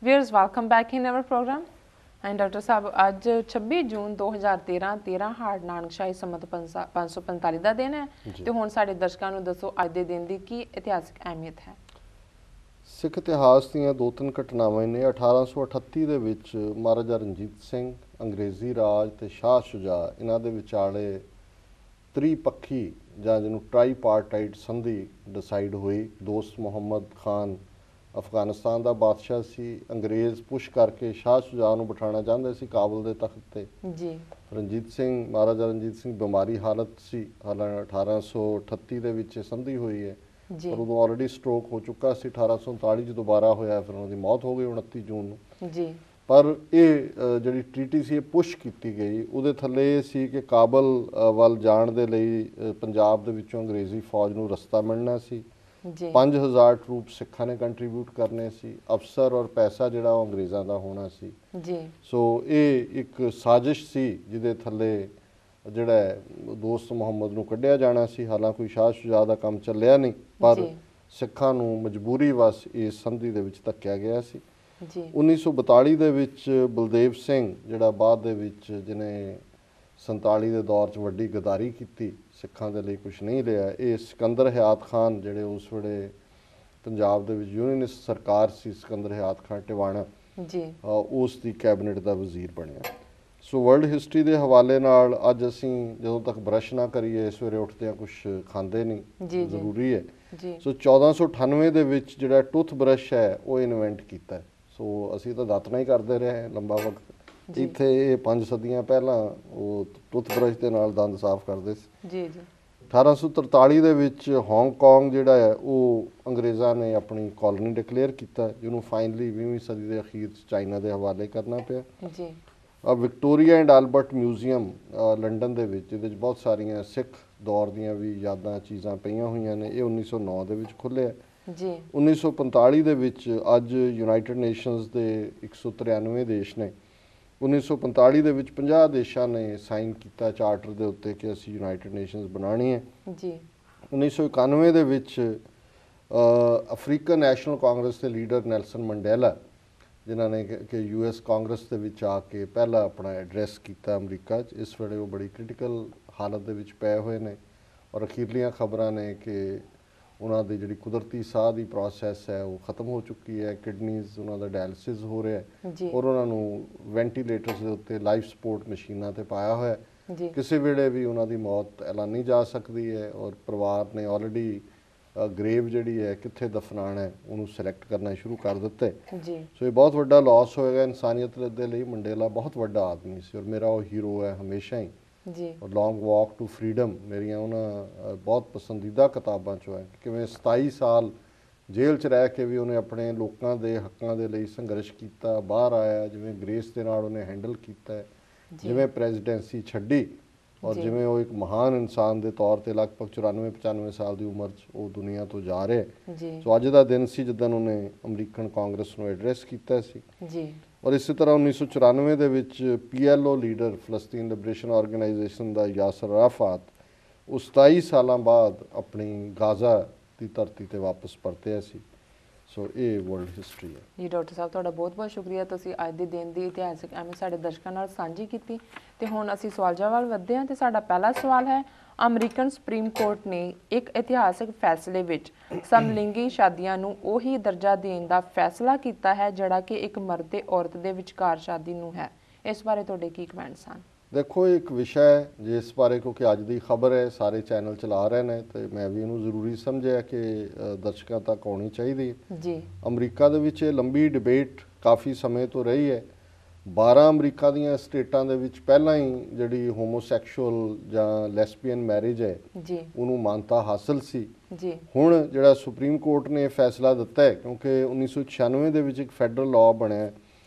Viewers, welcome back in our program. And Dr. Saab, ਅੱਜ 26 ਜੂਨ 2013 13 hard ਨਾਨਕਸ਼ਾਹੀ ਸੰਮਤ 545 ਦਾ ਦਿਨ ਹੈ ਤੇ ਹੁਣ ਸਾਡੇ ਦਰਸ਼ਕਾਂ ਨੂੰ ਦੱਸੋ ਅੱਜ ਦੇ ਦਿਨ ਦੀ ਕੀ ਇਤਿਹਾਸਕ ਅਹਿਮੀਅਤ ਹੈ। ਸਿੱਖ ਇਤਿਹਾਸ ਦੀਆਂ ਦੋ ਤਿੰਨ ਘਟਨਾਵਾਂ ਨੇ। 1838 ਦੇ ਵਿੱਚ ਮਹਾਰਾਜਾ ਰਣਜੀਤ ਸਿੰਘ ਅੰਗਰੇਜ਼ੀ ਰਾਜ ਤੇ ਸ਼ਾਹ ਸ਼ੁਜਾ ਇਹਨਾਂ ਦੇ ਵਿਚਾਲੇ ਤ੍ਰਿਪੱਖੀ ਜਾਂ ਜਿਹਨੂੰ ਟ੍ਰਾਈਪਾਰਟਾਈਟ ਸੰਧੀ ਡਿਸਾਈਡ ਹੋਈ। ਦੋਸਤ ਮੁਹੰਮਦ ਖਾਨ ਅਫਗਾਨਿਸਤਾਨ ਦਾ ਬਾਦਸ਼ਾਹ ਸੀ। ਅੰਗਰੇਜ਼ ਪੁਸ਼ ਕਰਕੇ ਸ਼ਾਹ ਸ਼ੁਜਾ ਨੂੰ ਬਿਠਾਉਣਾ ਚਾਹੁੰਦੇ ਸੀ ਕਾਬਲ ਦੇ ਤਖਤ ਤੇ। ਜੀ ਰਣਜੀਤ ਸਿੰਘ ਮਹਾਰਾਜਾ ਰਣਜੀਤ ਸਿੰਘ ਬਿਮਾਰੀ ਹਾਲਤ ਸੀ। ਹਾਲਾਂਕਿ 1838 ਦੇ ਵਿੱਚ ਸੰਧੀ ਹੋਈ ਹੈ ਪਰ ਉਦੋਂ ਆਲਰੇਡੀ ਸਟ੍ਰੋਕ ਹੋ ਚੁੱਕਾ ਸੀ। 1839 ਚ ਦੁਬਾਰਾ ਹੋਇਆ, ਫਿਰ ਉਹਨਾਂ ਦੀ ਮੌਤ ਹੋ ਗਈ 29 ਜੂਨ ਨੂੰ। ਜੀ ਪਰ ਇਹ ਜਿਹੜੀ ਟ੍ਰੀਟੀ ਸੀ ਇਹ ਪੁਸ਼ ਕੀਤੀ ਗਈ। ਉਹਦੇ ਥੱਲੇ ਇਹ ਸੀ ਕਿ ਕਾਬਲ ਵੱਲ ਜਾਣ ਦੇ ਲਈ ਪੰਜਾਬ ਦੇ ਵਿੱਚੋਂ ਅੰਗਰੇਜ਼ੀ ਫੌਜ ਨੂੰ ਰਸਤਾ ਮਿਲਣਾ ਸੀ। 5000 ਟਰੂਪ ਸਿੱਖਾਂ ਨੇ ਕੰਟਰੀਬਿਊਟ ਕਰਨੇ ਸੀ। ਅਫਸਰ ਔਰ ਪੈਸਾ ਜਿਹੜਾ ਉਹ ਅੰਗਰੇਜ਼ਾਂ ਦਾ ਹੋਣਾ ਸੀ। ਜੀ ਸੋ ਇਹ ਇੱਕ ਸਾਜ਼ਿਸ਼ ਸੀ ਜਿਹਦੇ ਥੱਲੇ ਜਿਹੜਾ ਦੋਸਤ ਮੁਹੰਮਦ ਨੂੰ ਕੱਢਿਆ ਜਾਣਾ ਸੀ। ਹਾਲਾਂਕਿ ਕੋਈ ਸ਼ਾਹ ਸ਼ੁਜਾ ਦਾ ਕੰਮ ਚੱਲਿਆ ਨਹੀਂ ਪਰ ਸਿੱਖਾਂ ਨੂੰ ਮਜਬੂਰੀ ਵਸ ਇਸ ਸੰਧੀ ਦੇ ਵਿੱਚ ਧੱਕਿਆ ਗਿਆ ਸੀ। 1942 ਦੇ ਵਿੱਚ ਬਲਦੇਵ ਸਿੰਘ ਜਿਹੜਾ ਬਾਅਦ ਦੇ ਵਿੱਚ ਜਿਹਨੇ 47 ਦੇ ਦੌਰ 'ਚ ਵੱਡੀ ਗਦਾਰੀ ਕੀਤੀ, ਸਿੱਖਾਂ ਦੇ ਲਈ ਕੁਛ ਨਹੀਂ ਲਿਆ, ਇਹ ਸਿਕੰਦਰ ਹਯਾਤ ਖਾਨ ਜਿਹੜੇ ਉਸ ਵੇਲੇ ਪੰਜਾਬ ਦੇ ਵਿੱਚ ਯੂਨੀਅਨਿਸਟ ਸਰਕਾਰ ਸੀ, ਸਿਕੰਦਰ ਹਯਾਤ ਖਾਨ ਟਿਵਾਣਾ ਉਸ ਦੀ ਕੈਬਨਿਟ ਦਾ ਵਜ਼ੀਰ ਬਣਿਆ। ਸੋ ਵਰਲਡ ਹਿਸਟਰੀ ਦੇ ਹਵਾਲੇ ਨਾਲ ਅੱਜ ਅਸੀਂ ਜਦੋਂ ਤੱਕ ਬਰਸ਼ ਨਾ ਕਰੀਏ ਸਵੇਰੇ ਉੱਠਦਿਆਂ ਕੁਛ ਖਾਂਦੇ ਨਹੀਂ, ਜ਼ਰੂਰੀ ਹੈ। ਸੋ 1498 ਦੇ ਵਿੱਚ ਜਿਹੜਾ ਟੁੱਥ ਬਰਸ਼ ਹੈ ਉਹ ਇਨਵੈਂਟ ਕੀਤਾ। ਸੋ ਅਸੀਂ ਤਾਂ ਦਾਤਣਾ ਹੀ ਕਰਦੇ ਰਹੇ ਲੰਬਾ ਵਕਤ। ਇੱਥੇ ਇਹ 5 ਸਦੀਆਂ ਪਹਿਲਾਂ ਉਹ ਟੁੱਥ ਬਰਸ਼ ਦੇ ਨਾਲ ਦੰਦ ਸਾਫ਼ ਕਰਦੇ ਸੀ। 1843 ਦੇ ਵਿੱਚ ਹਾਂਗਕਾਂਗ ਜਿਹੜਾ ਹੈ ਉਹ ਅੰਗਰੇਜ਼ਾਂ ਨੇ ਆਪਣੀ ਕਾਲੋਨੀ ਡਿਕਲੇਅਰ ਕੀਤਾ, ਜਿਹਨੂੰ ਫਾਈਨਲੀ 20ਵੀਂ ਸਦੀ ਦੇ ਅਖੀਰ 'ਚ ਚਾਈਨਾ ਦੇ ਹਵਾਲੇ ਕਰਨਾ ਪਿਆ। ਵਿਕਟੋਰੀਆ ਐਂਡ ਆਲਬਰਟ ਮਿਊਜ਼ੀਅਮ ਲੰਡਨ ਦੇ ਵਿੱਚ, ਇਹਦੇ 'ਚ ਬਹੁਤ ਸਾਰੀਆਂ ਸਿੱਖ ਦੌਰ ਦੀਆਂ ਵੀ ਯਾਦਾਂ ਚੀਜ਼ਾਂ ਪਈਆਂ ਹੋਈਆਂ ਨੇ। ਇਹ 1909 ਦੇ ਵਿੱਚ ਖੁੱਲ੍ਹਿਆ। 1945 ਦੇ ਵਿੱਚ ਅੱਜ ਯੂਨਾਈਟਿਡ ਨੇਸ਼ਨਸ ਦੇ 193 ਦੇਸ਼ ਨੇ। 1945 ਦੇ ਵਿੱਚ 50 ਦੇਸ਼ਾਂ ਨੇ ਸਾਈਨ ਕੀਤਾ ਚਾਰਟਰ ਦੇ ਉੱਤੇ ਕਿ ਅਸੀਂ ਯੂਨਾਈਟਿਡ ਨੇਸ਼ਨਸ ਬਣਾਉਣੀ ਹੈ। 1991 ਦੇ ਵਿੱਚ ਅਫਰੀਕਨ ਨੈਸ਼ਨਲ ਕਾਂਗਰਸ ਦੇ ਲੀਡਰ ਨੈਲਸਨ ਮੰਡੇਲਾ, ਜਿਨ੍ਹਾਂ ਨੇ ਕਿ US ਕਾਂਗਰਸ ਦੇ ਵਿੱਚ ਆ ਕੇ ਪਹਿਲਾ ਆਪਣਾ ਐਡਰੈਸ ਕੀਤਾ ਅਮਰੀਕਾ 'ਚ। ਇਸ ਵੇਲੇ ਉਹ ਬੜੀ ਕ੍ਰਿਟੀਕਲ ਹਾਲਤ ਦੇ ਵਿੱਚ ਪਏ ਹੋਏ ਨੇ ਔਰ ਅਖੀਰਲੀਆਂ ਖਬਰਾਂ ਨੇ ਕਿ ਉਹਨਾਂ ਦੀ ਜਿਹੜੀ ਕੁਦਰਤੀ ਸਾਹ ਦੀ ਪ੍ਰੋਸੈਸ ਹੈ ਉਹ ਖਤਮ ਹੋ ਚੁੱਕੀ ਹੈ। ਕਿਡਨੀਜ਼ ਉਹਨਾਂ ਦਾ ਡਾਇਲਿਸਿਸ ਹੋ ਰਿਹਾ ਔਰ ਉਹਨਾਂ ਨੂੰ ਵੈਂਟੀਲੇਟਰਸ ਦੇ ਉੱਤੇ ਲਾਈਫ ਸਪੋਰਟ ਮਸ਼ੀਨਾਂ ਤੇ ਪਾਇਆ ਹੋਇਆ। ਕਿਸੇ ਵੇਲੇ ਵੀ ਉਹਨਾਂ ਦੀ ਮੌਤ ਐਲਾਨੀ ਜਾ ਸਕਦੀ ਹੈ ਔਰ ਪਰਿਵਾਰ ਨੇ ਆਲਰੇਡੀ ਗ੍ਰੇਵ ਜਿਹੜੀ ਹੈ ਕਿੱਥੇ ਦਫਨਾਉਣਾ ਹੈ ਉਹਨੂੰ ਸਿਲੈਕਟ ਕਰਨਾ ਸ਼ੁਰੂ ਕਰ ਦਿੱਤਾ। ਸੋ ਇਹ ਬਹੁਤ ਵੱਡਾ ਲਾਸ ਹੋਏਗਾ ਇਨਸਾਨੀਅਤ ਦੇ ਲਈ। ਮੰਡੇਲਾ ਬਹੁਤ ਵੱਡਾ ਆਦਮੀ ਸੀ ਔਰ ਮੇਰਾ ਉਹ ਹੀਰੋ ਹੈ ਹਮੇਸ਼ਾ ਹੀ। ਔਰ ਲੌਂਗ ਵਾਕ ਟੂ ਫਰੀडम ਮੇਰੀਆਂ ਉਹਨਾਂ ਬਹੁਤ ਪਸੰਦੀਦਾ ਕਿਤਾਬਾਂ 'ਚੋਂ ਹੈ। ਕਿਵੇਂ 27 ਸਾਲ ਜੇਲ੍ਹ 'ਚ ਰਹਿ ਕੇ ਵੀ ਉਹਨੇ ਆਪਣੇ ਲੋਕਾਂ ਦੇ ਹੱਕਾਂ ਦੇ ਲਈ ਸੰਘਰਸ਼ ਕੀਤਾ, ਬਾਹਰ ਆਇਆ, ਜਿਵੇਂ ਗ੍ਰੇਸ ਦੇ ਨਾਲ ਉਹਨੇ ਹੈਂਡਲ ਕੀਤਾ, ਜਿਵੇਂ ਪ੍ਰੈਜ਼ੀਡੈਂਸੀ ਛੱਡੀ ਔਰ ਜਿਵੇਂ ਉਹ ਇੱਕ ਮਹਾਨ ਇਨਸਾਨ ਦੇ ਤੌਰ ਤੇ ਲਗਭਗ 94-95 ਸਾਲ ਦੀ ਉਮਰ 'ਚ ਉਹ ਦੁਨੀਆ ਤੋਂ ਜਾ ਰਿਹਾ। ਸੋ ਅੱਜ ਦਾ ਦਿਨ ਸੀ ਜਿੱਦਣ ਉਹਨੇ ਅਮਰੀਕਨ ਕਾਂਗਰਸ ਨੂੰ ਐਡਰੈਸ ਕੀਤਾ ਸੀ। ਔਰ ਇਸੇ ਤਰ੍ਹਾਂ 1994 ਦੇ ਵਿੱਚ PLO ਲੀਡਰ ਫਲਸਤੀਨ ਲਿਬਰੇਸ਼ਨ ਆਰਗੇਨਾਈਜੇਸ਼ਨ ਦਾ ਯਾਸਰ ਅਰਾਫਾਤ ਉਹ 27 ਸਾਲਾਂ ਬਾਅਦ ਆਪਣੀ ਗਾਜ਼ਾ ਦੀ ਧਰਤੀ ਤੇ ਵਾਪਸ ਪਰਤਿਆ ਸੀ। ਸੋ ਇਹ ਵਰਲਡ ਹਿਸਟਰੀ ਹੈ ਜੀ। ਡਾਕਟਰ ਸਾਹਿਬ ਤੁਹਾਡਾ ਬਹੁਤ ਬਹੁਤ ਸ਼ੁਕਰੀਆ, ਤੁਸੀਂ ਅੱਜ ਦੇ ਦਿਨ ਦੀ ਇਤਿਹਾਸਕ ਅਹਿਮੀਅਤ ਸਾਡੇ ਦਰਸ਼ਕਾਂ ਨਾਲ ਸਾਂਝੀ ਕੀਤੀ। ਤੇ ਹੁਣ ਅਸੀਂ ਸਵਾਲ ਜਵਾਬ ਵੱਲ ਵਧਦੇ ਹਾਂ ਤੇ ਸਾਡਾ ਪਹਿਲਾ ਸਵਾਲ ਹੈ, ਅਮਰੀਕਨ ਸੁਪਰੀਮ ਕੋਰਟ ਨੇ ਇੱਕ ਇਤਿਹਾਸਕ ਫੈਸਲੇ ਵਿੱਚ ਸਮਲਿੰਗੀ ਸ਼ਾਦੀਆਂ ਨੂੰ ਉਹੀ ਦਰਜਾ ਦੇਣ ਦਾ ਫੈਸਲਾ ਕੀਤਾ ਹੈ ਜਿਹੜਾ ਕਿ ਇੱਕ ਮਰਦ ਤੇ ਔਰਤ ਦੇ ਵਿਚਕਾਰ ਸ਼ਾਦੀ ਨੂੰ ਹੈ। ਇਸ ਬਾਰੇ ਤੁਹਾਡੇ ਕੀ ਕਮੈਂਟਸ ਹਨ? ਦੇਖੋ, ਇਹ ਇੱਕ ਵਿਸ਼ਾ ਹੈ ਜਿਸ ਬਾਰੇ ਕਿਉਂਕਿ ਅੱਜ ਦੀ ਖਬਰ ਹੈ, ਸਾਰੇ ਚੈਨਲ ਚਲਾ ਰਹੇ ਨੇ ਤੇ ਮੈਂ ਵੀ ਇਹਨੂੰ ਜ਼ਰੂਰੀ ਸਮਝਿਆ ਕਿ ਦਰਸ਼ਕਾਂ ਤੱਕ ਆਉਣੀ ਚਾਹੀਦੀ ਜੀ। ਅਮਰੀਕਾ ਦੇ ਵਿੱਚ ਇਹ ਲੰਬੀ ਡਿਬੇਟ ਕਾਫੀ ਸਮੇਂ ਤੋਂ ਰਹੀ ਹੈ। 12 ਅਮਰੀਕਾ ਦੀਆਂ ਸਟੇਟਾਂ ਦੇ ਵਿੱਚ ਪਹਿਲਾਂ ਹੀ ਜਿਹੜੀ ਹੋਮੋਸੈਕਸ਼ੂਅਲ ਜਾਂ ਲੈਸਬੀਅਨ ਮੈਰਿਜ ਹੈ ਉਹਨੂੰ ਮਾਨਤਾ ਹਾਸਲ ਸੀ। ਹੁਣ ਜਿਹੜਾ ਸੁਪਰੀਮ ਕੋਰਟ ਨੇ ਫੈਸਲਾ ਦਿੱਤਾ ਹੈ, ਕਿਉਂਕਿ 1996 ਦੇ ਵਿੱਚ ਇੱਕ ਫੈਡਰਲ ਲਾਅ ਬਣਿਆ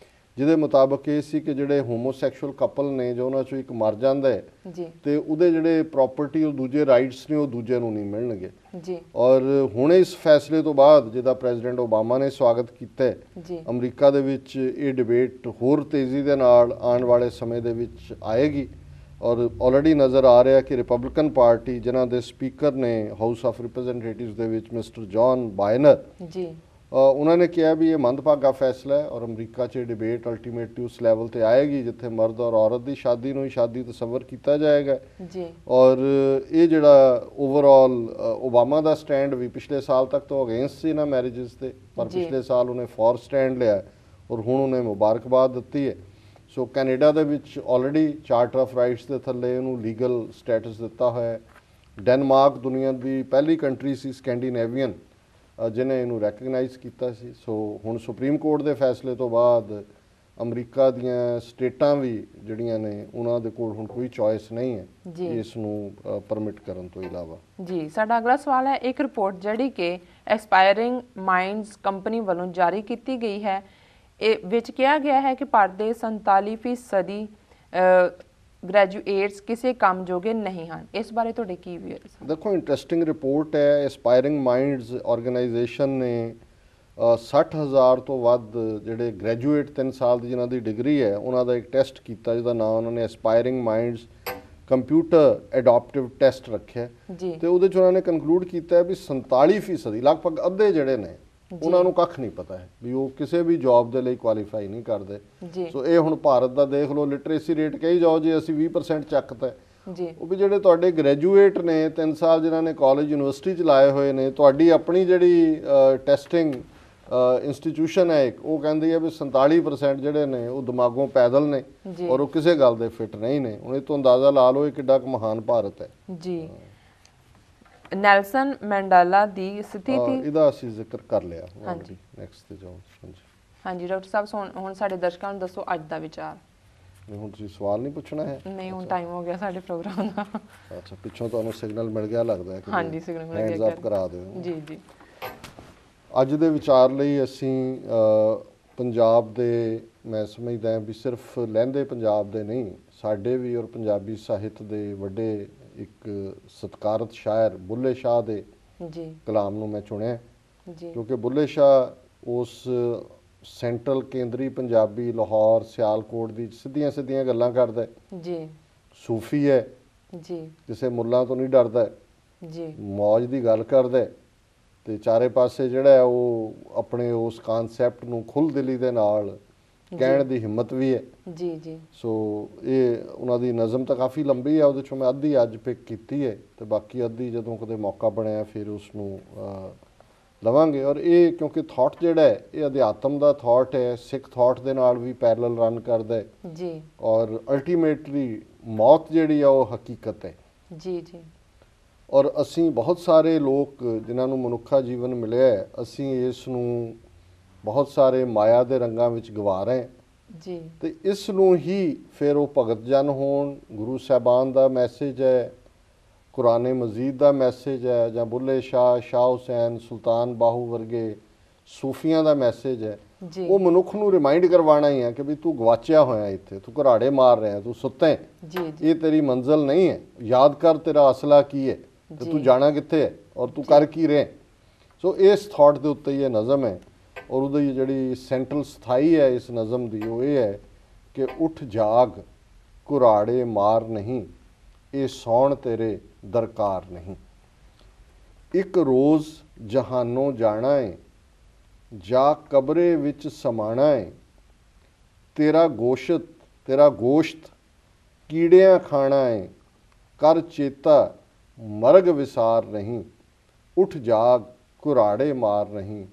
ਜਿਹਦੇ ਮੁਤਾਬਕ ਇਹ ਸੀ ਕਿ ਜਿਹੜੇ ਹੋਮੋਸੈਕਸ਼ੂਅਲ ਕਪਲ ਨੇ ਜੋ ਉਹਨਾਂ 'ਚੋਂ ਇੱਕ ਮਰ ਜਾਂਦਾ ਹੈ ਤੇ ਉਹਦੇ ਜਿਹੜੇ ਪ੍ਰਾਪਰਟੀ ਉਹ ਦੂਜੇ ਰਾਈਟਸ ਨੇ ਉਹ ਦੂਜਿਆਂ ਨੂੰ ਨਹੀਂ ਮਿਲਣਗੇ। ਔਰ ਹੁਣ ਇਸ ਫੈਸਲੇ ਤੋਂ ਬਾਅਦ ਜਿਹਦਾ ਪ੍ਰੈਜ਼ੀਡੈਂਟ ਓਬਾਮਾ ਨੇ ਸਵਾਗਤ ਕੀਤਾ, ਅਮਰੀਕਾ ਦੇ ਵਿੱਚ ਇਹ ਡਿਬੇਟ ਹੋਰ ਤੇਜ਼ੀ ਦੇ ਨਾਲ ਆਉਣ ਵਾਲੇ ਸਮੇਂ ਦੇ ਵਿੱਚ ਆਏਗੀ। ਔਰ ਆਲਰੇਡੀ ਨਜ਼ਰ ਆ ਰਿਹਾ ਕਿ ਰਿਪਬਲਿਕਨ ਪਾਰਟੀ ਜਿਨ੍ਹਾਂ ਦੇ ਸਪੀਕਰ ਨੇ ਹਾਊਸ ਆਫ ਰਿਪਰੈਜ਼ੈਂਟੇਟਿਵਸ ਦੇ ਵਿੱਚ ਮਿਸਟਰ ਜੌਨ ਬਾਇਨਰ, उन्होंने कहा भी ये मंदभागा फैसला है और अमरीका 'ਚ डिबेट अल्टीमेटली उस लैवल ते आएगी जिथे मर्द और औरत की शादी ਨੂੰ ਹੀ शादी तस्वर किया जाएगा जी। और ये ਜਿਹੜਾ ओवरऑल ओबामा ਦਾ स्टैंड भी पिछले साल तक तो अगेंस्ट ਸੀ ना मैरिजेस ਤੇ पर पिछले साल उन्हें फॉर स्टैंड लिया और ਹੁਣ उन्हें मुबारकबाद ਦਿੱਤੀ है। सो कैनेडा ਦੇ ਵਿੱਚ ਆਲਰੇਡੀ ਚਾਰਟਰ ਆਫ ਰਾਈਟਸ ਦੇ ਥੱਲੇ ਇਹਨੂੰ ਲੀਗਲ ਸਟੇਟਸ ਦਿੱਤਾ ਹੋਇਆ ਹੈ। ਡੈਨਮਾਰਕ ਦੁਨੀਆ ਦੀ ਪਹਿਲੀ ਕੰਟਰੀ ਸੀ ਸਕੈਂਡੀਨੇਵੀਅਨ ਜਿਹਨੇ ਇਹਨੂੰ ਰੈਕਗਨਾਈਜ਼ ਕੀਤਾ ਸੀ। ਸੋ ਹੁਣ ਸੁਪਰੀਮ ਕੋਰਟ ਦੇ ਫੈਸਲੇ ਤੋਂ ਬਾਅਦ ਅਮਰੀਕਾ ਦੀਆਂ ਸਟੇਟਾਂ ਵੀ ਜਿਹੜੀਆਂ ਨੇ ਉਹਨਾਂ ਦੇ ਕੋਲ ਹੁਣ ਕੋਈ ਚੋਇਸ ਨਹੀਂ ਹੈ ਇਸ ਨੂੰ ਪਰਮਿਟ ਕਰਨ ਤੋਂ ਇਲਾਵਾ। ਜੀ, ਸਾਡਾ ਅਗਲਾ ਸਵਾਲ ਹੈ, ਇੱਕ ਰਿਪੋਰਟ ਜਿਹੜੀ ਕਿ ਐਕਸਪਾਇਰਿੰਗ ਮਾਈਂਡਸ ਕੰਪਨੀ ਵੱਲੋਂ ਜਾਰੀ ਕੀਤੀ ਗਈ ਹੈ, ਇਹ ਵਿੱਚ ਕਿਹਾ ਗਿਆ ਹੈ ਕਿ ਭਾਰਤ ਦੇ 47% ਗ੍ਰੈਜੂਏਟਸ ਕਿਸੇ ਕੰਮ ਜੋਗੇ ਨਹੀਂ ਹਨ। ਇਸ ਬਾਰੇ ਤੁਹਾਡੇ ਕੀ ਵਿਊ ਹੈ? ਦੇਖੋ, ਇੰਟਰਸਟਿੰਗ ਰਿਪੋਰਟ ਹੈ। ਐਸਪਾਇਰਿੰਗ ਮਾਈਂਡਸ ਆਰਗੇਨਾਈਜੇਸ਼ਨ ਨੇ 60,000 ਤੋਂ ਵੱਧ ਜਿਹੜੇ ਗ੍ਰੈਜੂਏਟ 3 ਸਾਲ ਦੀ ਜਿਨ੍ਹਾਂ ਦੀ ਡਿਗਰੀ ਹੈ ਉਹਨਾਂ ਦਾ ਇੱਕ ਟੈਸਟ ਕੀਤਾ ਜਿਹਦਾ ਨਾਮ ਉਹਨਾਂ ਨੇ ਐਸਪਾਇਰਿੰਗ ਮਾਈਂਡਸ ਕੰਪਿਊਟਰ ਐਡਾਪਟਿਵ ਟੈਸਟ ਰੱਖਿਆ ਤੇ ਉਹਦੇ 'ਚ ਉਹਨਾਂ ਨੇ ਕਨਕਲੂਡ ਕੀਤਾ ਵੀ 47% ਲਗਭਗ ਅੱਧੇ ਜਿਹੜੇ ਨੇ ਉਹਨਾਂ ਨੂੰ ਕੱਖ ਨਹੀਂ ਪਤਾ ਹੈ ਵੀ ਉਹ ਕਿਸੇ ਵੀ ਜੌਬ ਦੇ ਲਈ ਕੁਆਲੀਫਾਈ ਨਹੀਂ ਕਰਦੇ। ਸੋ ਇਹ ਹੁਣ ਭਾਰਤ ਦਾ ਦੇਖ ਲਓ, ਲਿਟਰੇਸੀ ਰੇਟ ਕਹੀ ਜਾਓ ਜੇ ਅਸੀਂ 20% ਚੱਕਤਾ ਉਹ ਵੀ ਜਿਹੜੇ ਤੁਹਾਡੇ ਗ੍ਰੈਜੂਏਟ ਨੇ 3 ਸਾਲ ਜਿਨ੍ਹਾਂ ਨੇ ਕਾਲਜ ਯੂਨੀਵਰਸਿਟੀ 'ਚ ਲਾਏ ਹੋਏ ਨੇ, ਤੁਹਾਡੀ ਆਪਣੀ ਜਿਹੜੀ ਟੈਸਟਿੰਗ ਇੰਸਟੀਟਿਊਸ਼ਨ ਹੈ ਇੱਕ, ਉਹ ਕਹਿੰਦੀ ਹੈ ਵੀ 47% ਜਿਹੜੇ ਨੇ ਉਹ ਦਿਮਾਗੋਂ ਪੈਦਲ ਨੇ ਔਰ ਉਹ ਕਿਸੇ ਗੱਲ ਦੇ ਫਿੱਟ ਨਹੀਂ ਨੇ। ਹੁਣ ਇਹ ਤੋਂ ਅੰਦਾਜ਼ਾ ਲਾ ਲਓ ਇਹ ਕਿੱਡਾ ਕੁ ਮਹਾਨ ਭਾਰਤ ਹੈ ਜੀ। ਨੈਲਸਨ ਮੈਂਡੇਲਾ ਦੀ ਸਥਿਤੀ ਇਹਦਾ ਅਸੀਂ ਜ਼ਿਕਰ ਕਰ ਲਿਆ। ਹਾਂਜੀ, ਨੈਕਸਟ ਤੇ ਜਾਓ। ਹਾਂਜੀ ਹਾਂਜੀ ਡਾਕਟਰ ਸਾਹਿਬ, ਹੁਣ ਸਾਡੇ ਦਰਸ਼ਕਾਂ ਨੂੰ ਦੱਸੋ ਅੱਜ ਦਾ ਵਿਚਾਰ। ਹੁਣ ਤੁਸੀਂ ਸਵਾਲ ਨਹੀਂ ਪੁੱਛਣਾ ਹੈ? ਨਹੀਂ, ਹੁਣ ਟਾਈਮ ਹੋ ਗਿਆ ਸਾਡੇ ਪ੍ਰੋਗਰਾਮ ਦਾ। ਅੱਛਾ, ਪਿੱਛੋਂ ਤੁਹਾਨੂੰ ਸਿਗਨਲ ਮਿਲ ਗਿਆ ਲੱਗਦਾ ਹੈ ਕਿ ਹਾਂਜੀ, ਸਿਗਨਲ ਮਿਲ ਗਿਆ, ਹੈਂਡਸ ਅਪ ਕਰਾ ਦਿਓ। ਜੀ ਜੀ। ਅੱਜ ਦੇ ਵਿਚਾਰ ਲਈ ਅਸੀਂ ਪੰਜਾਬ ਦੇ, ਮੈਂ ਸਮਝਦਾ ਹਾਂ ਵੀ ਸਿਰਫ ਲਹਿੰਦੇ ਪੰਜਾਬ ਦੇ ਨਹੀਂ, ਸਾਡੇ ਵੀ ਔਰ ਪੰਜਾਬੀ ਸਾਹਿਤ ਦੇ ਵੱਡੇ ਇੱਕ ਸਤਿਕਾਰਤ ਸ਼ਾਇਰ ਬੁੱਲੇ ਸ਼ਾਹ ਦੇ ਕਲਾਮ ਨੂੰ ਮੈਂ ਚੁਣਿਆ ਕਿਉਂਕਿ ਬੁੱਲੇ ਸ਼ਾਹ ਉਸ ਸੈਂਟਰਲ ਕੇਂਦਰੀ ਪੰਜਾਬੀ ਲਾਹੌਰ ਸਿਆਲਕੋਟ ਦੀ ਸਿੱਧੀਆਂ ਸਿੱਧੀਆਂ ਗੱਲਾਂ ਕਰਦਾ ਜੀ, ਸੂਫੀ ਹੈ ਜੀ, ਕਿਸੇ ਮੁੱਲਾਂ ਤੋਂ ਨਹੀਂ ਡਰਦਾ ਜੀ, ਮੌਜ ਦੀ ਗੱਲ ਕਰਦਾ ਤੇ ਚਾਰੇ ਪਾਸੇ ਜਿਹੜਾ ਉਹ ਆਪਣੇ ਉਸ ਕਨਸੈਪਟ ਨੂੰ ਖੁੱਲ੍ਹ ਦਿਲੀ ਦੇ ਨਾਲ ਕਹਿਣ ਦੀ ਹਿੰਮਤ ਵੀ ਹੈ ਜੀ ਜੀ। ਸੋ ਇਹ ਉਹਨਾਂ ਦੀ ਨਜ਼ਮ ਤਾਂ ਕਾਫੀ ਲੰਬੀ ਹੈ, ਉਹਦੇ 'ਚੋਂ ਮੈਂ ਅੱਧੀ ਅੱਜ ਪਿਕ ਕੀਤੀ ਹੈ ਤੇ ਬਾਕੀ ਅੱਧੀ ਜਦੋਂ ਕਦੇ ਮੌਕਾ ਬਣਿਆ ਫਿਰ ਉਸ ਨੂੰ ਲਵਾਂਗੇ। ਔਰ ਇਹ ਕਿਉਂਕਿ ਥਾਟ ਜਿਹੜਾ ਹੈ ਇਹ ਅਧਿਆਤਮ ਦਾ ਥਾਟ ਹੈ, ਸਿੱਖ ਥਾਟ ਦੇ ਨਾਲ ਵੀ ਪੈਰਲਲ ਰਨ ਕਰਦਾ ਹੈ ਜੀ ਔਰ ਅਲਟੀਮੇਟਲੀ ਮੌਤ ਜਿਹੜੀ ਆ ਉਹ ਹਕੀਕਤ ਹੈ ਜੀ ਜੀ। ਔਰ ਅਸੀਂ ਬਹੁਤ ਸਾਰੇ ਲੋਕ ਜਿਨ੍ਹਾਂ ਨੂੰ ਮਨੁੱਖਾ ਜੀਵਨ ਮਿਲਿਆ ਹੈ, ਅਸੀਂ ਇਸ ਨੂੰ ਬਹੁਤ ਸਾਰੇ ਮਾਇਆ ਦੇ ਰੰਗਾਂ ਵਿੱਚ ਗਵਾ ਰਹੇ ਜੀ ਤੇ ਇਸ ਨੂੰ ਹੀ ਫਿਰ ਉਹ ਭਗਤ ਜਨ ਹੋਣ, ਗੁਰੂ ਸਾਹਿਬਾਨ ਦਾ ਮੈਸੇਜ ਹੈ, ਕੁਰਾਨੇ ਮਜੀਦ ਦਾ ਮੈਸੇਜ ਹੈ, ਜਾਂ ਬੁੱਲੇ ਸ਼ਾਹ, ਸ਼ਾਹ ਹੁਸੈਨ, ਸੁਲਤਾਨ ਬਾਹੂ ਵਰਗੇ ਸੂਫੀਆਂ ਦਾ ਮੈਸੇਜ ਹੈ, ਉਹ ਮਨੁੱਖ ਨੂੰ ਰਿਮਾਈਂਡ ਕਰਵਾਉਣਾ ਹੀ ਹੈ ਕਿ ਵੀ ਤੂੰ ਗਵਾਚਿਆ ਹੋਇਆ, ਇੱਥੇ ਤੂੰ ਘਰਾੜੇ ਮਾਰ ਰਿਹਾ, ਤੂੰ ਸੁੱਤਾ ਹੈ, ਇਹ ਤੇਰੀ ਮੰਜ਼ਿਲ ਨਹੀਂ ਹੈ, ਯਾਦ ਕਰ ਤੇਰਾ ਅਸਲਾ ਕੀ ਹੈ ਤੇ ਤੂੰ ਜਾਣਾ ਕਿੱਥੇ ਹੈ ਔਰ ਤੂੰ ਕਰ ਕੀ ਰਿਹਾ। ਸੋ ਇਸ ਥਾਟ ਦੇ ਉੱਤੇ ਇਹ ਨਜ਼ਮ ਹੈ ਔਰ ਉਹਦੀ ਜਿਹੜੀ ਸੈਂਟਰਲ ਸਥਾਈ ਹੈ ਇਸ ਨਜ਼ਮ ਦੀ ਉਹ ਇਹ ਹੈ ਕਿ ਉੱਠ ਜਾਗ ਘੁਰਾੜੇ ਮਾਰ ਨਹੀਂ, ਇਹ ਸੌਣ ਤੇਰੇ ਦਰਕਾਰ ਨਹੀਂ, ਇੱਕ ਰੋਜ਼ ਜਹਾਨੋਂ ਜਾਣਾ ਏ, ਜਾ ਕਬਰੇ ਵਿੱਚ ਸਮਾਣਾ ਏ, ਤੇਰਾ ਗੋਸ਼ਤ ਕੀੜਿਆਂ ਖਾਣਾ ਏ, ਕਰ ਚੇਤਾ ਮਰਗ ਵਿਸਾਰ ਨਹੀਂ, ਉੱਠ ਜਾਗ ਘੁਰਾੜੇ ਮਾਰ ਨਹੀਂ,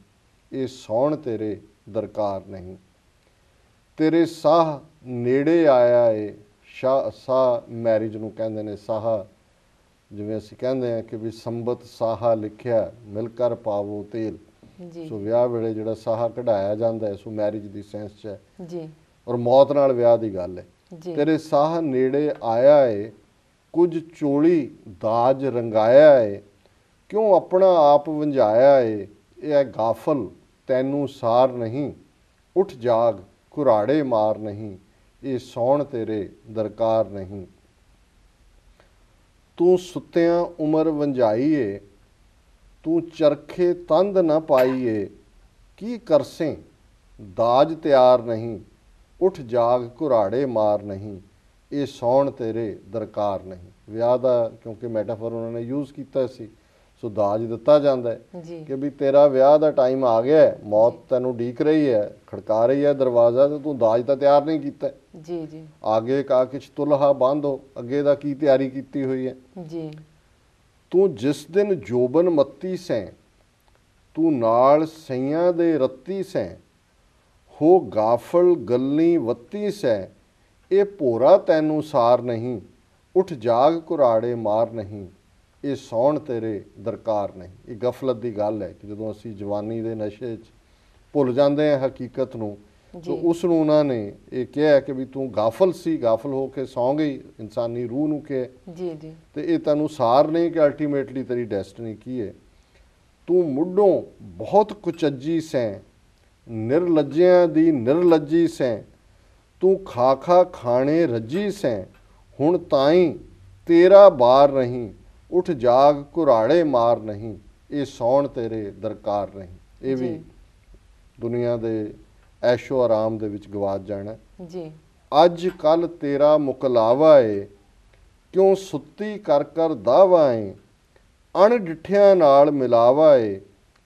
ਇਹ ਸੌਣ ਤੇਰੇ ਦਰਕਾਰ ਨਹੀਂ, ਤੇਰੇ ਸਾਹ ਨੇੜੇ ਆਇਆ ਏ, ਸਾਹ ਮੈਰਿਜ ਨੂੰ ਕਹਿੰਦੇ ਨੇ, ਸਾਹ ਜਿਵੇਂ ਅਸੀਂ ਕਹਿੰਦੇ ਹਾਂ ਕਿ ਵੀ ਸੰਬਤ ਸਾਹਾ ਲਿਖਿਆ ਮਿਲ ਕਰ ਪਾਵੋ ਤੇਲ, ਸੋ ਵਿਆਹ ਵੇਲੇ ਜਿਹੜਾ ਸਾਹਾ ਕਢਾਇਆ ਜਾਂਦਾ ਹੈ ਸੋ ਮੈਰਿਜ ਦੀ ਸੈਂਸ 'ਚ ਹੈ ਜੀ ਔਰ ਮੌਤ ਨਾਲ ਵਿਆਹ ਦੀ ਗੱਲ ਹੈ। ਤੇਰੇ ਸਾਹ ਨੇੜੇ ਆਇਆ ਏ, ਕੁਝ ਚੋਲੀ ਦਾਜ ਰੰਗਾਇਆ ਏ, ਕਿਉਂ ਆਪਣਾ ਆਪ ਵੰਝਾਇਆ ਏ, ਇਹ ਹੈ ਗਾਫਲ ਤੈਨੂੰ ਸਾਰ ਨਹੀਂ, ਉੱਠ ਜਾਗ ਘੁਰਾੜੇ ਮਾਰ ਨਹੀਂ, ਇਹ ਸੌਣ ਤੇਰੇ ਦਰਕਾਰ ਨਹੀਂ, ਤੂੰ ਸੁੱਤਿਆਂ ਉਮਰ ਵੰਝਾਈ ਏ, ਤੂੰ ਚਰਖੇ ਤੰਦ ਨਾ ਪਾਈ ਏ, ਕੀ ਕਰਸੇ ਦਾਜ ਤਿਆਰ ਨਹੀਂ, ਉੱਠ ਜਾਗ ਘੁਰਾੜੇ ਮਾਰ ਨਹੀਂ, ਇਹ ਸੌਣ ਤੇਰੇ ਦਰਕਾਰ ਨਹੀਂ। ਵਿਆਹ ਦਾ ਕਿਉਂਕਿ ਮੈਟਾਫਰ ਉਹਨਾਂ ਨੇ ਯੂਜ਼ ਕੀਤਾ ਸੀ, ਸੋ ਦਾਜ ਦਿੱਤਾ ਜਾਂਦਾ ਹੈ ਜੀ ਕਿ ਵੀ ਤੇਰਾ ਵਿਆਹ ਦਾ ਟਾਈਮ ਆ ਗਿਆ ਹੈ, ਮੌਤ ਤੈਨੂੰ ਉਡੀਕ ਰਹੀ ਹੈ, ਖੜਕਾ ਰਹੀ ਹੈ ਦਰਵਾਜ਼ਾ, ਤੇ ਤੂੰ ਦਾਜ ਤਾਂ ਤਿਆਰ ਨਹੀਂ ਕੀਤਾ। ਜੀ ਜੀ ਆਗੇ ਕਾ ਕਿਛ ਤੁਲਹਾ ਬਾਂਧੋ, ਅੱਗੇ ਦਾ ਕੀ ਤਿਆਰੀ ਕੀਤੀ ਹੋਈ ਹੈ। ਜੀ ਤੂੰ ਜਿਸ ਦਿਨ ਜੋਬਨ ਮੱਤੀ ਸੈਂ, ਤੂੰ ਨਾਲ ਸਈਆਂ ਦੇ ਰੱਤੀ ਸੈਂ, ਹੋ ਗਾਫਲ ਗੱਲੀ ਵੱਤੀ ਸੈਂ, ਇਹ ਭੋਰਾ ਤੈਨੂੰ ਸਾਰ ਨਹੀਂ, ਉੱਠ ਜਾਗ ਕੁਰਾੜੇ ਮਾਰ ਨਹੀਂ, ਇਹ ਸੌਣ ਤੇਰੇ ਦਰਕਾਰ ਨਹੀਂ। ਇਹ ਗਫਲਤ ਦੀ ਗੱਲ ਹੈ ਕਿ ਜਦੋਂ ਅਸੀਂ ਜਵਾਨੀ ਦੇ ਨਸ਼ੇ 'ਚ ਭੁੱਲ ਜਾਂਦੇ ਹਾਂ ਹਕੀਕਤ ਨੂੰ, ਤਾਂ ਉਸ ਨੂੰ ਉਹਨਾਂ ਨੇ ਇਹ ਕਿਹਾ ਕਿ ਵੀ ਤੂੰ ਗਾਫਲ ਸੀ, ਗਾਫਲ ਹੋ ਕੇ ਸੌਂ ਗਈ, ਇਨਸਾਨੀ ਰੂਹ ਨੂੰ ਕਿਹਾ ਜੀ ਜੀ ਤੇ ਇਹ ਤੈਨੂੰ ਸਾਰ ਨਹੀਂ ਕਿ ਅਲਟੀਮੇਟਲੀ ਤੇਰੀ ਡੈਸਟਨੀ ਕੀ ਹੈ। ਤੂੰ ਮੁੱਢੋਂ ਬਹੁਤ ਕੁਚੱਜੀ ਸੈਂ, ਨਿਰਲੱਜਿਆਂ ਦੀ ਨਿਰਲੱਜੀ ਸੈਂ, ਤੂੰ ਖਾ ਖਾ ਖਾਣੇ ਰੱਜੀ ਸੈਂ, ਹੁਣ ਤਾਈਂ ਤੇਰਾ ਬਾਰ ਨਹੀਂ, ਉੱਠ ਜਾਗ ਕੁਰਾੜੇ ਮਾਰ ਨਹੀਂ, ਇਹ ਸੌਣ ਤੇਰੇ ਦਰਕਾਰ ਨਹੀਂ। ਇਹ ਵੀ ਦੁਨੀਆ ਦੇ ਐਸ਼ੋ ਆਰਾਮ ਦੇ ਵਿੱਚ ਗਵਾਚ ਜਾਣਾ ਜੀ। ਅੱਜ ਕੱਲ ਤੇਰਾ ਮੁਕਲਾਵਾ ਏ, ਕਿਉਂ ਸੁੱਤੀ ਕਰ ਕਰ ਦਾਵਾ ਏ, ਅਣਡਿੱਠਿਆਂ ਨਾਲ ਮਿਲਾਵਾ ਏ,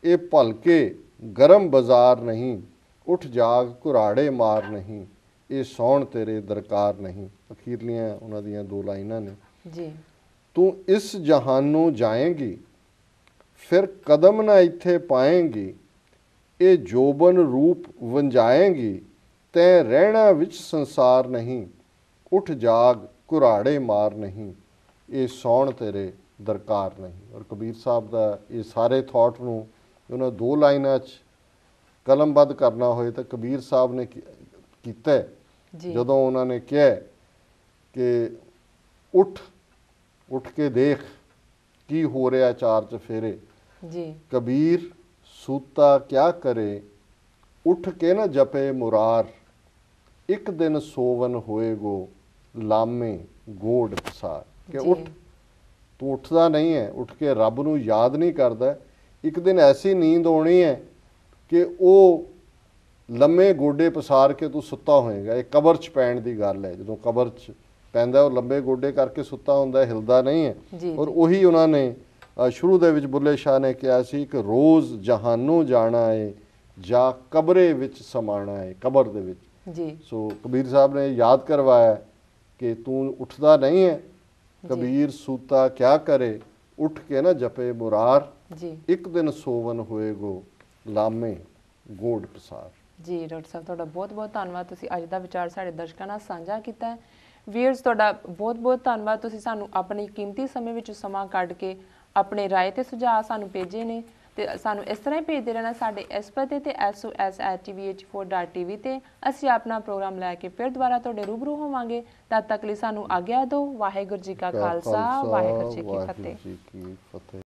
ਇਹ ਭਲਕੇ ਗਰਮ ਬਾਜ਼ਾਰ ਨਹੀਂ, ਉੱਠ ਜਾਗ ਕੁਰਾੜੇ ਮਾਰ ਨਹੀਂ, ਇਹ ਸੌਣ ਤੇਰੇ ਦਰਕਾਰ ਨਹੀਂ। ਅਖੀਰਲੀਆਂ ਉਹਨਾਂ ਦੀਆਂ 2 ਲਾਈਨਾਂ ਨੇ ਜੀ। ਤੂੰ ਇਸ ਜਹਾਨੋਂ ਜਾਏਂਗੀ, ਫਿਰ ਕਦਮ ਨਾ ਇੱਥੇ ਪਾਏਂਗੀ, ਇਹ ਜੋਬਨ ਰੂਪ ਵੰਜਾਏਂਗੀ, ਤੈਂ ਰਹਿਣਾ ਵਿੱਚ ਸੰਸਾਰ ਨਹੀਂ, ਉੱਠ ਜਾਗ ਕੁਰਾੜੇ ਮਾਰ ਨਹੀਂ, ਇਹ ਸੌਣ ਤੇਰੇ ਦਰਕਾਰ ਨਹੀਂ। ਔਰ ਕਬੀਰ ਸਾਹਿਬ ਦਾ ਇਹ ਸਾਰੇ ਥਾਟ ਨੂੰ ਉਹਨਾਂ 2 ਲਾਈਨਾਂ 'ਚ ਕਲਮਬੱਧ ਕਰਨਾ ਹੋਏ ਤਾਂ ਕਬੀਰ ਸਾਹਿਬ ਨੇ ਕੀਤਾ ਜਦੋਂ ਉਹਨਾਂ ਨੇ ਕਿਹਾ ਕਿ ਉੱਠ ਕੇ ਦੇਖ ਕੀ ਹੋ ਰਿਹਾ 4 ਚਫੇਰੇ, ਜੀ ਕਬੀਰ ਸੂਤਾ ਕਿਆ ਕਰੇ, ਉੱਠ ਕੇ ਨਾ ਜਪੇ ਮੁਰਾਰ, ਇੱਕ ਦਿਨ ਸੋਵਨ ਹੋਏਗੋ ਲਾਮੇ ਗੋੜ ਪਸਾਰ। ਕਿ ਉੱਠ, ਤੂੰ ਉੱਠਦਾ ਨਹੀਂ ਹੈ, ਉੱਠ ਕੇ ਰੱਬ ਨੂੰ ਯਾਦ ਨਹੀਂ ਕਰਦਾ, ਇੱਕ ਦਿਨ ਐਸੀ ਨੀਂਦ ਆਉਣੀ ਹੈ ਕਿ ਉਹ ਲੰਮੇ ਗੋਡੇ ਪਸਾਰ ਕੇ ਤੂੰ ਸੁੱਤਾ ਹੋਏਗਾ। ਇਹ ਕਬਰ 'ਚ ਪੈਣ ਦੀ ਗੱਲ ਹੈ, ਜਦੋਂ ਕਬਰ 'ਚ ਪੈਂਦਾ ਉਹ ਲੰਬੇ ਗੋਡੇ ਕਰਕੇ ਸੁੱਤਾ ਹੁੰਦਾ, ਹਿਲਦਾ ਨਹੀਂ ਹੈ। ਔਰ ਉਹੀ ਉਹਨਾਂ ਨੇ ਸ਼ੁਰੂ ਦੇ ਵਿੱਚ ਬੁੱਲੇ ਸ਼ਾਹ ਨੇ ਕਿਹਾ ਸੀ ਕਿ ਰੋਜ਼ ਜਹਾਨੋਂ ਜਾਣਾ ਹੈ ਜਾਂ ਕਬਰੇ ਵਿੱਚ ਸਮਾਣਾ ਹੈ, ਕਬਰ ਦੇ ਵਿੱਚ। ਜੀ ਸੋ ਕਬੀਰ ਸਾਹਿਬ ਨੇ ਯਾਦ ਕਰਵਾਇਆ ਕਿ ਤੂੰ ਉੱਠਦਾ ਨਹੀਂ ਹੈ, ਕਬੀਰ ਸੂਤਾ ਕਿਆ ਕਰੇ, ਉੱਠ ਕੇ ਨਾ ਜਪੇ ਮੁਰਾਰ, ਇੱਕ ਦਿਨ ਸੋਵਨ ਹੋਏਗੋ ਲਾਮੇ ਗੋੜ ਪਸਾਰ। ਜੀ ਡਾਕਟਰ ਸਾਹਿਬ, ਤੁਹਾਡਾ ਬਹੁਤ ਬਹੁਤ ਧੰਨਵਾਦ, ਤੁਸੀਂ ਅੱਜ ਦਾ ਵਿਚਾਰ ਸਾਡੇ ਦਰਸ਼ਕਾਂ ਨਾਲ ਸਾਂਝਾ ਕੀਤਾ ਹੈ। ਵੀਅਰਸ, ਤੁਹਾਡਾ ਬਹੁਤ ਬਹੁਤ ਧੰਨਵਾਦ, ਤੁਸੀਂ ਸਾਨੂੰ ਆਪਣੇ ਕੀਮਤੀ ਸਮੇਂ ਵਿੱਚ ਸਮਾਂ ਕੱਢ ਕੇ ਆਪਣੇ ਰਾਏ ਤੇ ਸੁਝਾਅ ਸਾਨੂੰ ਭੇਜੇ ਨੇ, ਤੇ ਸਾਨੂੰ ਇਸ ਤਰ੍ਹਾਂ ਹੀ ਭੇਜਦੇ ਰਹਿਣਾ ਸਾਡੇ ਇਸ ਪਤੇ ਤੇ SOS@tvh4.tv ਤੇ। ਅਸੀਂ ਆਪਣਾ ਪ੍ਰੋਗਰਾਮ ਲੈ ਕੇ ਫਿਰ ਦੁਬਾਰਾ ਤੁਹਾਡੇ ਰੂਬਰੂ ਹੋਵਾਂਗੇ। ਤਦ ਤੱਕ ਲਈ ਸਾਨੂੰ ਆਗਿਆ ਦਿਓ। ਵਾਹਿਗੁਰੂ ਜੀ ਕਾ ਖਾਲਸਾ, ਵਾਹਿਗੁਰੂ ਜੀ ਕੀ ਫਤਿਹ।